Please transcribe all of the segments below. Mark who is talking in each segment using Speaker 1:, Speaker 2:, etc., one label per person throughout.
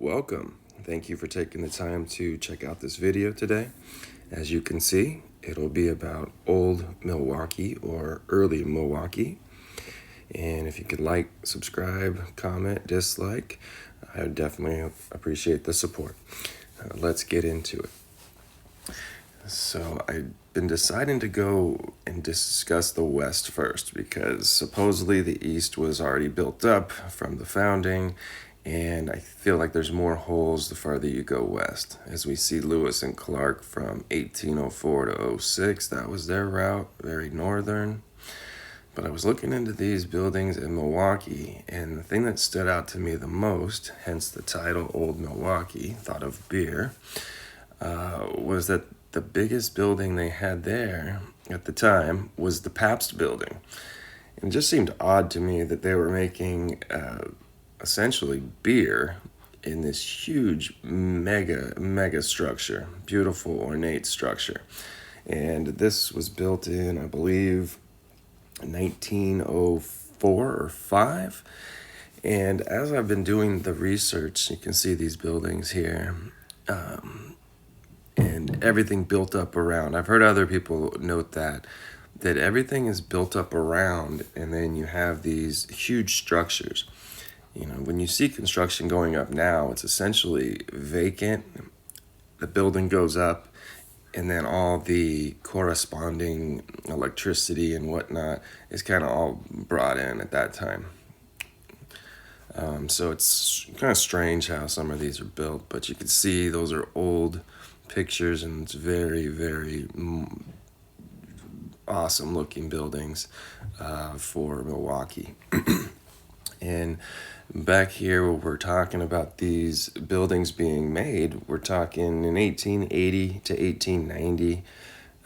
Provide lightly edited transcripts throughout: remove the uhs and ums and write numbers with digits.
Speaker 1: Welcome. Thank you for taking the time to check out this video today. As you can see, it'll be about old Milwaukee or early Milwaukee. And if you could like, subscribe, comment, dislike, I would definitely appreciate the support. Let's get into it. So I've been deciding to go and discuss the West first because supposedly the East was already built up from the founding, and I feel like there's more holes the farther you go west. As we see Lewis and Clark from 1804 to '06, that was their route, very northern. But I was looking into these buildings in Milwaukee, and the thing that stood out to me the most, hence the title Old Milwaukee, thought of beer, was that the biggest building they had there at the time was the Pabst building. It just seemed odd to me that they were making essentially beer in this huge mega structure, beautiful ornate structure. And this was built in, I believe, 1904 or 5. And as I've been doing the research, you can see these buildings here. And everything built up around. I've heard other people note that everything is built up around, and then you have these huge structures. You know, when you see construction going up now, it's essentially vacant. The building goes up, and then all the corresponding electricity and whatnot is kind of all brought in at that time. So it's kind of strange how some of these are built, but you can see those are old pictures, and it's very awesome looking buildings for Milwaukee. And back here where we're talking about these buildings being made, we're talking in 1880 to 1890,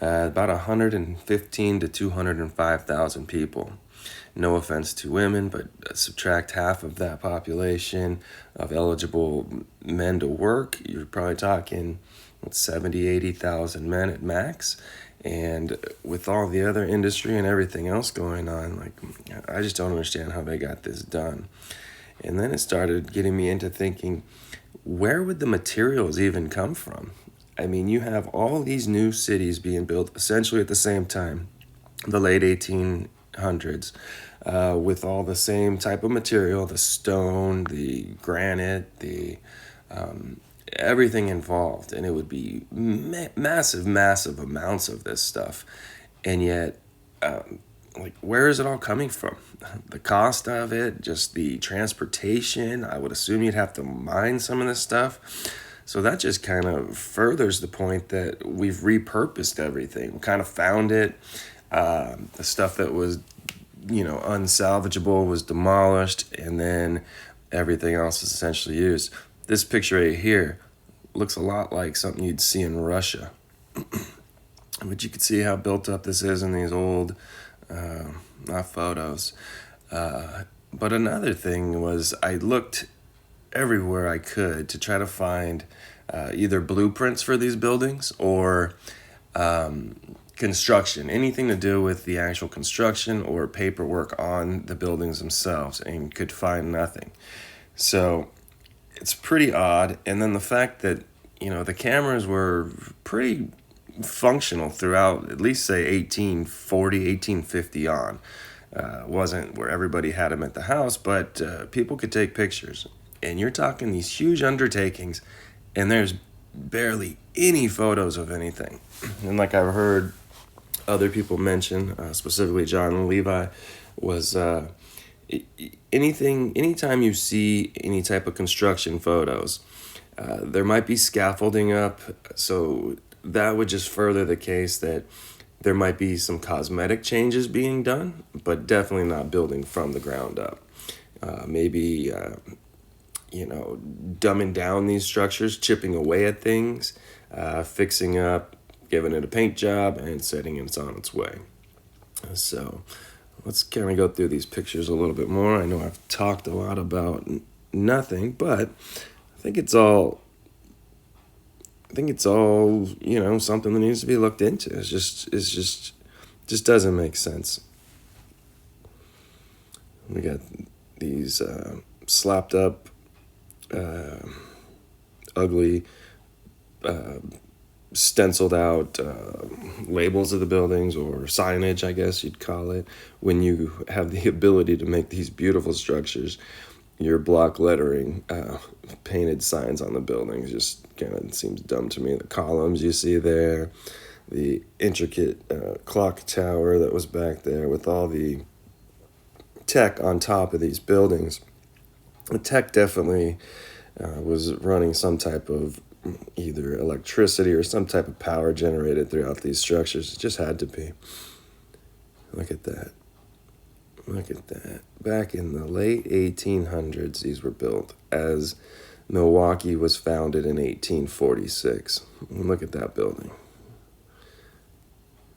Speaker 1: about 115 to 205,000 people. No offense to women, but subtract half of that population of eligible men to work, you're probably talking 70, 80,000 men at max. And with all the other industry and everything else going on, like, I just don't understand how they got this done. And then it started getting me into thinking, where would the materials even come from? I mean, you have all these new cities being built essentially at the same time, the late 1800s, with all the same type of material, the stone, the granite, the everything involved, and it would be massive amounts of this stuff. And yet, like, where is it all coming from? The cost of it, just the transportation. I would assume you'd have to mine some of this stuff. So that just kind of furthers the point that we've repurposed everything. We kind of found it. The stuff that was, unsalvageable was demolished, and then everything else is essentially used. This picture right here looks a lot like something you'd see in Russia. But you can see how built up this is in these old, not photos. But another thing was I looked everywhere I could to try to find either blueprints for these buildings or construction, anything to do with the actual construction or paperwork on the buildings themselves, and could find nothing. So it's pretty odd. And then the fact that, the cameras were pretty functional throughout, at least say 1840, 1850 on. Wasn't where everybody had them at the house, but people could take pictures. And you're talking these huge undertakings, and there's barely any photos of anything. And like I've heard other people mention, specifically John Levi, was anytime you see any type of construction photos, there might be scaffolding up, so that would just further the case that there might be some cosmetic changes being done, but definitely not building from the ground up. Maybe dumbing down these structures, chipping away at things, fixing up, giving it a paint job, and setting it on its way. So let's kind of go through these pictures a little bit more. I know I've talked a lot about nothing, but I think it's all something that needs to be looked into. It's just doesn't make sense. We got these slapped up ugly stenciled out labels of the buildings, or signage, I guess you'd call it. When you have the ability to make these beautiful structures, your block lettering, painted signs on the buildings just kind of seems dumb to me. The columns you see there, the intricate clock tower that was back there with all the tech on top of these buildings. The tech definitely was running some type of either electricity or some type of power generated throughout these structures. It just had to be. Look at that. Look at that. Back in the late 1800s, these were built, as Milwaukee was founded in 1846. Look at that building.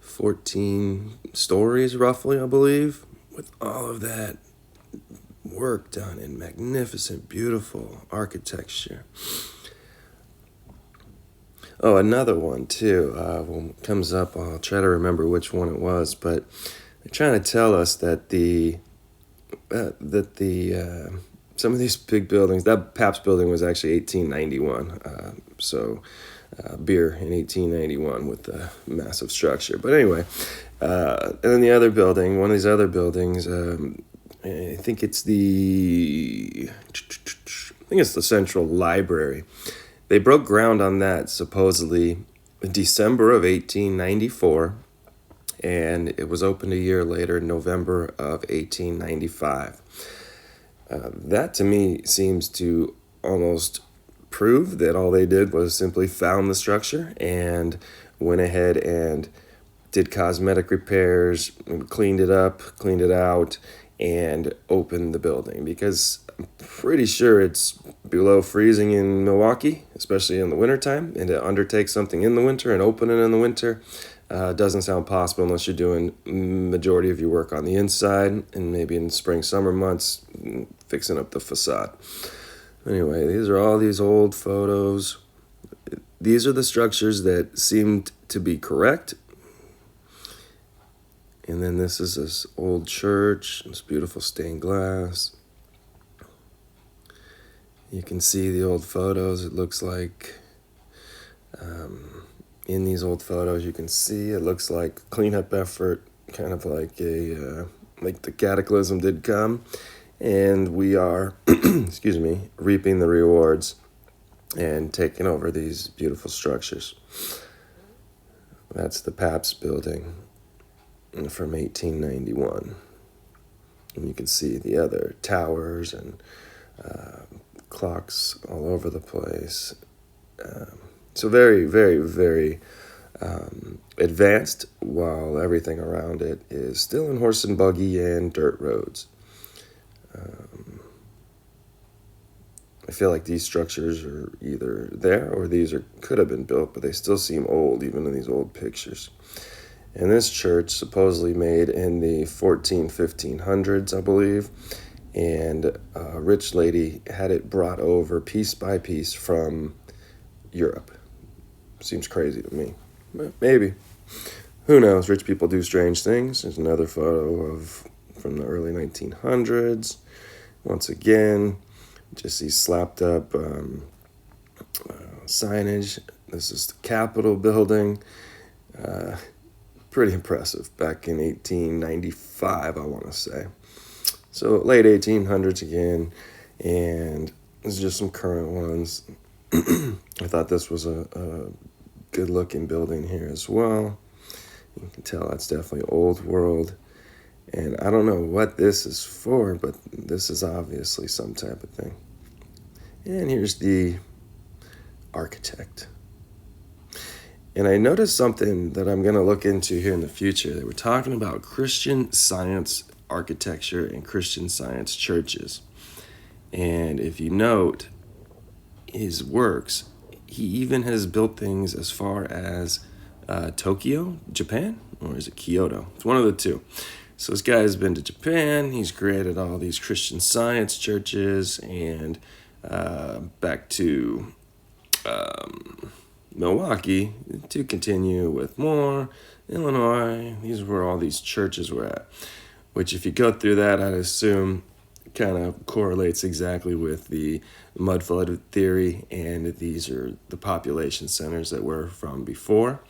Speaker 1: 14 stories, roughly, I believe, with all of that work done in magnificent, beautiful architecture. Oh, another one, too. Comes up, I'll try to remember which one it was, but they're trying to tell us that some of these big buildings, that Pabst building was actually 1891, beer in 1891 with the massive structure. But anyway, and then the other building, one of these other buildings, I think it's the Central Library. They broke ground on that supposedly in December of 1894, and it was opened a year later, November of 1895. That to me seems to almost prove that all they did was simply found the structure and went ahead and did cosmetic repairs, cleaned it up, cleaned it out, and opened the building, because I'm pretty sure it's below freezing in Milwaukee, especially in the wintertime, and to undertake something in the winter and open it in the winter doesn't sound possible unless you're doing majority of your work on the inside, and maybe in spring, summer months, fixing up the facade. Anyway, these are all these old photos. These are the structures that seemed to be correct. And then this is this old church, this beautiful stained glass. You can see the old photos. It looks like, in these old photos, you can see it looks like cleanup effort, kind of like like the cataclysm did come. And we are, reaping the rewards and taking over these beautiful structures. That's the Pabst building from 1891. And you can see the other towers and clocks all over the place. So very, very, very advanced, while everything around it is still in horse and buggy and dirt roads. I feel like these structures are either there or could have been built, but they still seem old, even in these old pictures. And this church supposedly made in the 1500s, I believe, and a rich lady had it brought over piece by piece from Europe. Seems crazy to me, but maybe. Who knows? Rich people do strange things. There's another photo from the early 1900s. Once again, just these slapped up signage. This is the Capitol building. Pretty impressive. Back in 1895, I want to say. So late 1800s again, and there's just some current ones. I thought this was a good looking building here as well. You can tell that's definitely old world. And I don't know what this is for, but this is obviously some type of thing. And here's the architect. And I noticed something that I'm going to look into here in the future. They were talking about Christian Science architecture and Christian Science churches. And if you note his works, he even has built things as far as Tokyo, Japan, or is it Kyoto? It's one of the two. So this guy has been to Japan. He's created all these Christian Science churches, and back to Milwaukee to continue with more. Illinois, these are where all these churches were at. Which if you go through that, I'd assume kind of correlates exactly with the mud flood theory, and these are the population centers that were from before.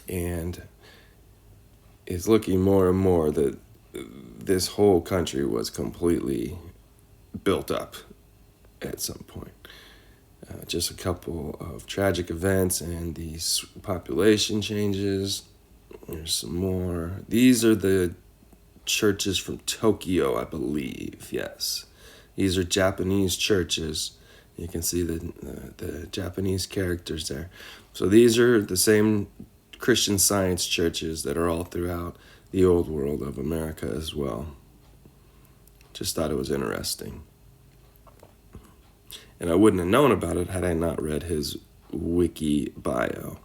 Speaker 1: And it's looking more and more that this whole country was completely built up at some point. Just a couple of tragic events and these population changes. There's some more. These are the churches from Tokyo, I believe. Yes, these are Japanese churches. You can see the Japanese characters there. So these are the same Christian Science churches that are all throughout the old world of America as well. Just thought it was interesting. And I wouldn't have known about it had I not read his wiki bio.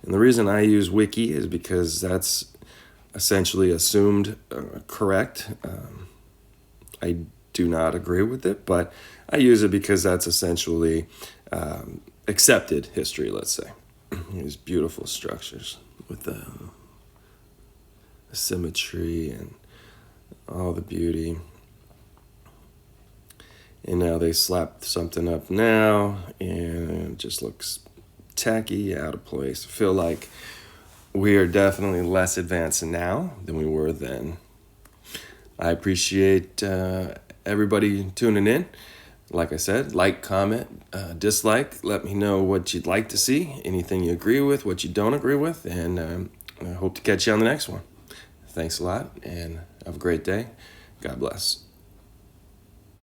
Speaker 1: And the reason I use wiki is because that's essentially assumed correct. I do not agree with it, but I use it because that's essentially accepted history, let's say. These beautiful structures with the symmetry and all the beauty. And now they slapped something up now, and it just looks tacky, out of place. I feel like we are definitely less advanced now than we were then. I appreciate everybody tuning in. Like I said, like, comment, dislike. Let me know what you'd like to see, anything you agree with, what you don't agree with, and I hope to catch you on the next one. Thanks a lot, and have a great day. God bless.